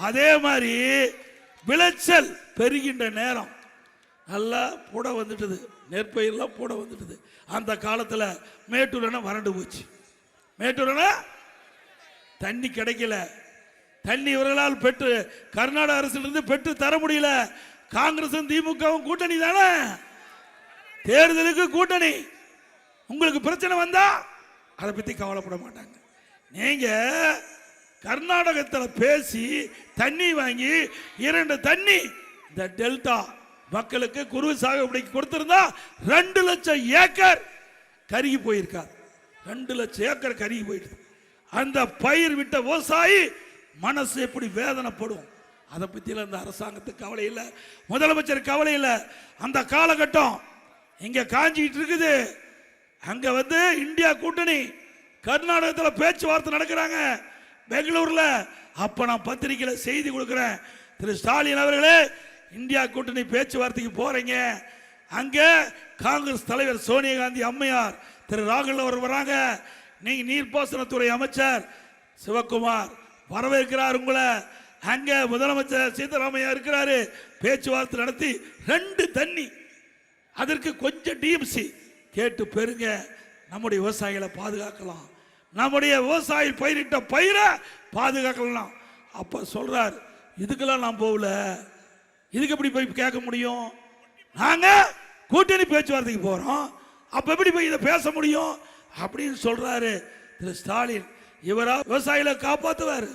அதே மாதிரி விளைச்சல் பெருகின்ற நேரம் நல்லா போட வந்துட்டது, நெற்பயிரெல்லாம் போட வந்துட்டது. அந்த காலத்தில் மேட்டூர் அணை வறண்டு போச்சு. மேட்டூர் அணை தண்ணி கிடைக்கல. தண்ணி இவர்களால் பெற்று கர்நாடக அரசிலிருந்து பெற்று தர முடியல. காங்கிரசும் திமுகவும் கூட்டணி தானே, தேர்தலுக்கு கூட்டணி. உங்களுக்கு பிரச்சனை வந்தா அதை பத்தி கவலைப்பட மாட்டாங்க. நீங்க கர்நாடகத்தில் பேசி தண்ணி வாங்கி 2 தண்ணி இந்த டெல்டா மக்களுக்கு குறுவை சாகுபடிக்கு கொடுத்திருந்தா 2 லட்சம் ஏக்கர் கருகி போயிருக்கார். 2 லட்சம் ஏக்கர் கருகி போயிடுது. அந்த பயிர் விட்ட விவசாயி மனசு எப்படி வேதனைப்படும். அதை பற்றியில் அந்த அரசாங்கத்துக்கு கவலை இல்லை, முதலமைச்சர் கவலை இல்லை. அந்த காலகட்டம் இங்க காஞ்சிக்கிட்டு இருக்குது. அங்க இந்தியா கூட்டணி கர்நாடகத்தில் பேச்சுவார்த்தை நடக்கிறாங்க பெங்களூர்ல. அப்ப நான் பத்திரிகையில் செய்தி கொடுக்கிறேன், திரு ஸ்டாலின் அவர்களே இந்தியா கூட்டணி பேச்சுவார்த்தைக்கு போறீங்க. அங்க காங்கிரஸ் தலைவர் சோனியா காந்தி அம்மையார், திரு ராகுல் அவர் வராங்க. நீங்க நீர்ப்பாசனத்துறை அமைச்சர் சிவகுமார் வரவேற்கிறார் உங்களை. அங்க முதலமைச்சர் சீதாராமையா இருக்கிறாரு. பேச்சுவார்த்தை நடத்தி 2 தண்ணி அதற்கு கொஞ்சம் டிஎம்சி கேட்டு பெருங்க. நம்முடைய விவசாயிகளை பாதுகாக்கலாம், நம்முடைய விவசாயி பயிரிட்ட பயிரை பாதுகாக்கலாம். அப்ப சொல்றார், இதுக்கெல்லாம் நான் போகல, இதுக்கு எப்படி போய் கேட்க முடியும்? நாங்க கூட்டணி பேச்சுவார்த்தைக்கு போறோம், அப்ப எப்படி போய் இதை பேச முடியும் அப்படின்னு சொல்றாரு திரு ஸ்டாலின். இவரா விவசாயிகளை காப்பாற்றுவார்.